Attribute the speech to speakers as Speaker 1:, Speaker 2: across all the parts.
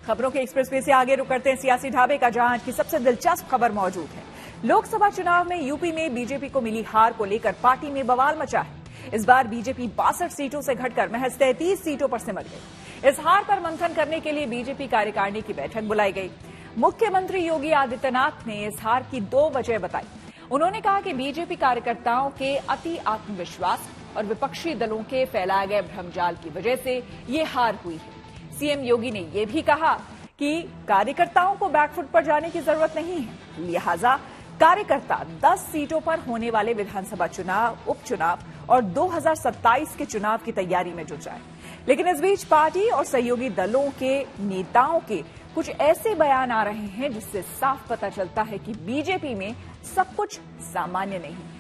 Speaker 1: खबरों के express way से आगे रुक करते हैं सियासी ढाबे का, जहां आज की सबसे दिलचस्प खबर मौजूद है। लोकसभा चुनाव में यूपी में बीजेपी को मिली हार को लेकर पार्टी में बवाल मचा है। इस बार बीजेपी 62 सीटों से घटकर महज 33 सीटों पर सिमट गई। इस हार पर मंथन करने के लिए बीजेपी कार्यकारिणी की बैठक बुलाई गई। मुख्यमंत्री योगी आदित्यनाथ ने इस हार की 2 वजह बताई। उन्होंने कहा कि बीजेपी कार्यकर्ताओं के अति आत्मविश्वास और विपक्षी दलों के फैलाए गए भ्रमजाल की वजह से ये हार हुई है। सीएम योगी ने यह भी कहा कि कार्यकर्ताओं को बैकफुट पर जाने की जरूरत नहीं है, लिहाजा कार्यकर्ता 10 सीटों पर होने वाले विधानसभा चुनाव, उपचुनाव और 2027 के चुनाव की तैयारी में जुट जाए। लेकिन इस बीच पार्टी और सहयोगी दलों के नेताओं के कुछ ऐसे बयान आ रहे हैं जिससे साफ पता चलता है कि बीजेपी में सब कुछ सामान्य नहीं है।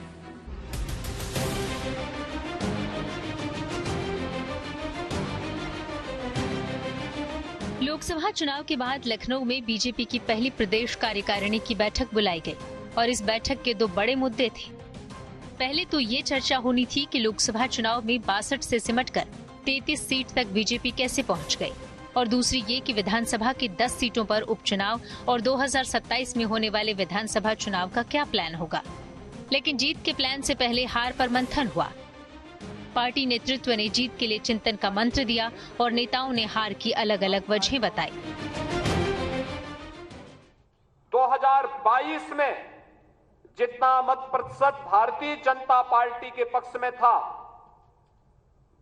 Speaker 2: लोकसभा चुनाव के बाद लखनऊ में बीजेपी की पहली प्रदेश कार्यकारिणी की बैठक बुलाई गई और इस बैठक के 2 बड़े मुद्दे थे। पहले तो ये चर्चा होनी थी कि लोकसभा चुनाव में 62 से सिमटकर 33 सीट तक बीजेपी कैसे पहुंच गई, और दूसरी ये कि विधानसभा की 10 सीटों पर उपचुनाव और 2027 में होने वाले विधानसभा चुनाव का क्या प्लान होगा। लेकिन जीत के प्लान से पहले हार पर मंथन हुआ। पार्टी नेतृत्व ने जीत के लिए चिंतन का मंत्र दिया और नेताओं ने हार की अलग अलग वजहें बताई।
Speaker 3: 2022 में जितना मत प्रतिशत भारतीय जनता पार्टी के पक्ष में था,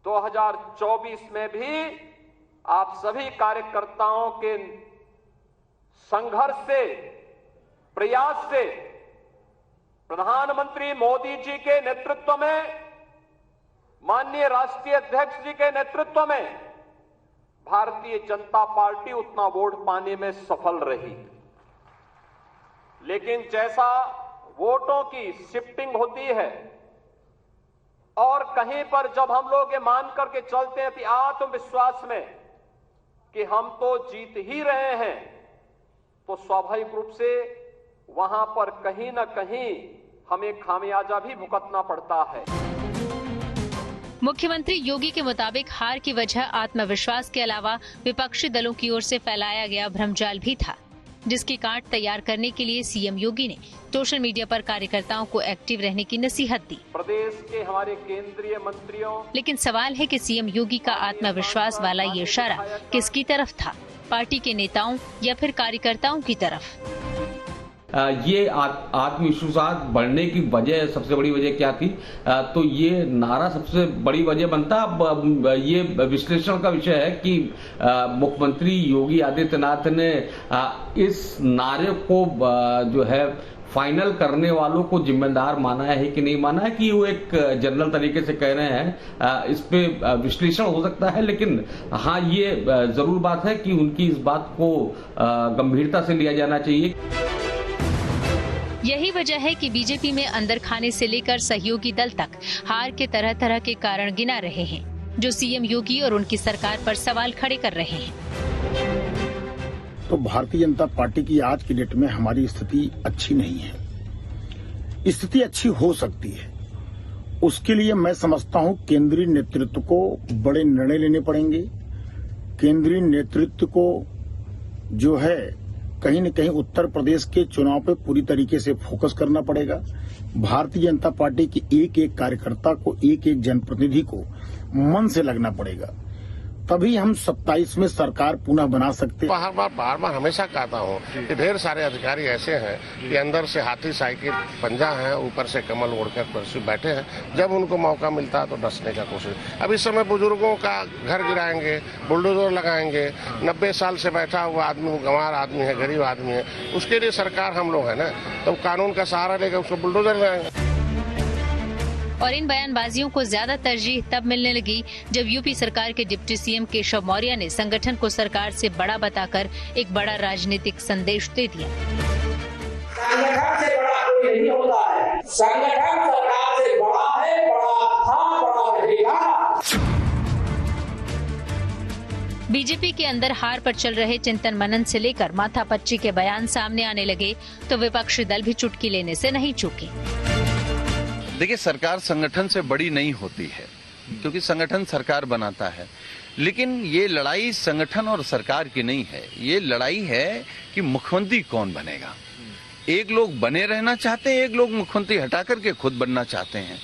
Speaker 3: 2024 में भी आप सभी कार्यकर्ताओं के संघर्ष से, प्रयास से, प्रधानमंत्री मोदी जी के नेतृत्व में, माननीय राष्ट्रीय अध्यक्ष जी के नेतृत्व में भारतीय जनता पार्टी उतना वोट पाने में सफल रही। लेकिन जैसा वोटों की शिफ्टिंग होती है और कहीं पर जब हम लोग ये मान करके चलते हैं कि आत्मविश्वास में कि हम तो जीत ही रहे हैं, तो स्वाभाविक रूप से वहां पर कहीं ना कहीं हमें खामियाजा भी भुगतना पड़ता है।
Speaker 2: मुख्यमंत्री योगी के मुताबिक हार की वजह आत्मविश्वास के अलावा विपक्षी दलों की ओर से फैलाया गया भ्रमजाल भी था, जिसकी काट तैयार करने के लिए सीएम योगी ने सोशल मीडिया पर कार्यकर्ताओं को एक्टिव रहने की नसीहत दी।
Speaker 3: प्रदेश के हमारे केंद्रीय मंत्रियों,
Speaker 2: लेकिन सवाल है कि सीएम योगी का आत्मविश्वास वाला ये इशारा किसकी तरफ था, पार्टी के नेताओं या फिर कार्यकर्ताओं की तरफ।
Speaker 4: ये आत्मविश्वास बढ़ने की वजह, सबसे बड़ी वजह क्या थी, तो ये नारा सबसे बड़ी वजह बनता। ये विश्लेषण का विषय है कि मुख्यमंत्री योगी आदित्यनाथ ने इस नारे को जो है फाइनल करने वालों को जिम्मेदार माना है कि नहीं माना है, कि वो एक जनरल तरीके से कह रहे हैं। इस पे विश्लेषण हो सकता है, लेकिन हाँ, ये जरूर बात है कि उनकी इस बात को गंभीरता से लिया जाना चाहिए।
Speaker 2: यही वजह है कि बीजेपी में अंदर खाने से लेकर सहयोगी दल तक हार के तरह तरह के कारण गिना रहे हैं, जो सीएम योगी और उनकी सरकार पर सवाल खड़े कर रहे हैं।
Speaker 5: तो भारतीय जनता पार्टी की आज की डेट में हमारी स्थिति अच्छी नहीं है। स्थिति अच्छी हो सकती है, उसके लिए मैं समझता हूं केंद्रीय नेतृत्व को बड़े निर्णय लेने पड़ेंगे। केंद्रीय नेतृत्व को जो है कहीं न कहीं उत्तर प्रदेश के चुनाव पे पूरी तरीके से फोकस करना पड़ेगा। भारतीय जनता पार्टी के एक एक कार्यकर्ता को, एक एक जनप्रतिनिधि को मन से लगना पड़ेगा, तभी हम 27 में सरकार पुनः बना सकते हैं।
Speaker 6: बार बार हमेशा कहता हूँ कि ढेर सारे अधिकारी ऐसे हैं कि अंदर से हाथी साइकिल पंजा है, ऊपर से कमल ओढ़कर कुर्सी बैठे हैं। जब उनको मौका मिलता है तो डसने का कोशिश। अब इस समय बुजुर्गों का घर गिराएंगे, बुलडोजर लगाएंगे। 90 साल से बैठा हुआ आदमी, गंवार आदमी है, गरीब आदमी है, उसके लिए सरकार हम लोग है ना, तो कानून का सहारा लेकर उसको बुलडोजर लगाएंगे।
Speaker 2: और इन बयानबाजियों को ज्यादा तरजीह तब मिलने लगी जब यूपी सरकार के डिप्टी सीएम केशव मौर्य ने संगठन को सरकार से बड़ा बताकर एक बड़ा राजनीतिक संदेश दे दिया।
Speaker 7: संगठन से बड़ा कोई नहीं होता है, संगठन सरकार से बड़ा है, बड़ा था, बड़ा रहेगा।
Speaker 2: बीजेपी के अंदर हार पर चल रहे चिंतन मनन से लेकर माथापच्ची के बयान सामने आने लगे तो विपक्षी दल भी चुटकी लेने से नहीं चूके।
Speaker 8: देखिए, सरकार संगठन से बड़ी नहीं होती है, क्योंकि संगठन सरकार बनाता है। लेकिन ये लड़ाई संगठन और सरकार की नहीं है, ये लड़ाई है कि मुख्यमंत्री कौन बनेगा। एक लोग बने रहना चाहते हैं, एक लोग मुख्यमंत्री हटा करके खुद बनना चाहते हैं।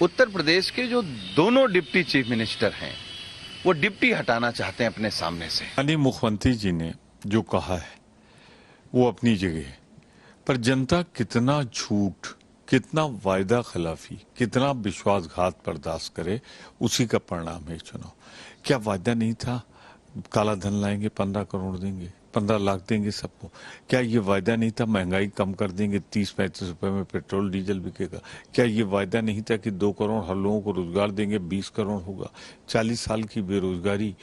Speaker 8: उत्तर प्रदेश के जो दोनों डिप्टी चीफ मिनिस्टर हैं वो डिप्टी हटाना चाहते हैं अपने सामने से।
Speaker 9: माननीय मुख्यमंत्री जी ने जो कहा है वो अपनी जगह है, पर जनता कितना झूठ, कितना वायदा खिलाफी, कितना विश्वासघात बर्दाश्त करे, उसी का परिणाम है चुनाव। क्या वायदा नहीं था काला धन लाएंगे, 15 करोड़ देंगे, 15 लाख देंगे सबको? क्या ये वायदा नहीं था महंगाई कम कर देंगे, 30-35 रुपए में पेट्रोल डीजल बिकेगा? क्या ये वायदा नहीं था कि 2 करोड़ हर लोगों को रोजगार देंगे, 20 करोड़ होगा? 40 साल की बेरोजगारी,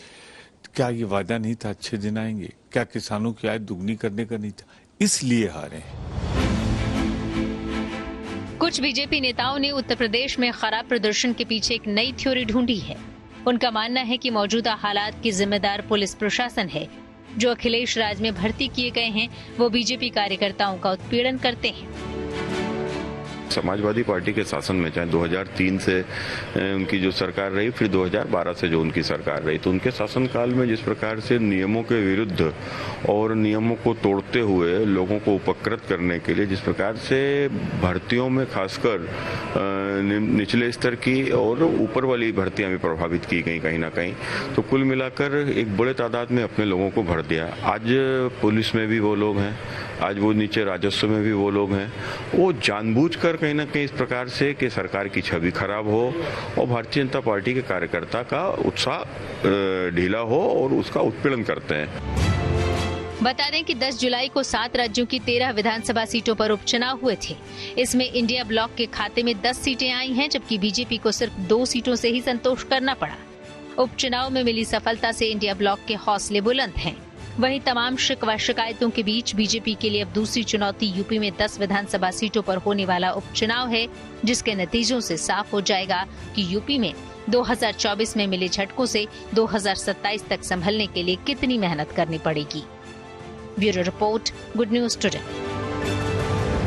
Speaker 9: क्या ये वायदा नहीं था अच्छे दिन आएंगे? क्या किसानों की आय दुगनी करने का नहीं था? इसलिए हारे हैं।
Speaker 2: कुछ बीजेपी नेताओं ने उत्तर प्रदेश में खराब प्रदर्शन के पीछे एक नई थ्योरी ढूंढी है। उनका मानना है कि मौजूदा हालात की जिम्मेदार पुलिस प्रशासन है। जो अखिलेश राज में भर्ती किए गए हैं वो बीजेपी कार्यकर्ताओं का उत्पीड़न करते हैं।
Speaker 10: समाजवादी पार्टी के शासन में चाहे 2003 से उनकी जो सरकार रही, फिर 2012 से जो उनकी सरकार रही, तो उनके शासनकाल में जिस प्रकार से नियमों के विरुद्ध और नियमों को तोड़ते हुए लोगों को उपकृत करने के लिए जिस प्रकार से भर्तियों में खासकर निचले स्तर की और ऊपर वाली भर्तियां भी प्रभावित की गई कहीं ना कहीं, तो कुल मिलाकर एक बड़े तादाद में अपने लोगों को भर दिया। आज पुलिस में भी वो लोग हैं, आज वो नीचे राजस्व में भी वो लोग हैं। वो जानबूझकर कहीं ना कहीं इस प्रकार से कि सरकार की छवि खराब हो और भारतीय जनता पार्टी के कार्यकर्ता का उत्साह ढीला हो और उसका उत्पीड़न करते हैं।
Speaker 2: बता दें कि 10 जुलाई को 7 राज्यों की 13 विधानसभा सीटों पर उपचुनाव हुए थे। इसमें इंडिया ब्लॉक के खाते में 10 सीटें आई हैं, जबकि बीजेपी को सिर्फ 2 सीटों से ही संतोष करना पड़ा। उपचुनाव में मिली सफलता से इंडिया ब्लॉक के हौसले बुलंद हैं। वहीं तमाम शिकवा शिकायतों के बीच बीजेपी के लिए अब दूसरी चुनौती यूपी में 10 विधानसभा सीटों पर होने वाला उपचुनाव है, जिसके नतीजों से साफ हो जाएगा कि यूपी में 2024 में मिले झटकों से 2027 तक संभलने के लिए कितनी मेहनत करनी पड़ेगी। Bureau report, good news today.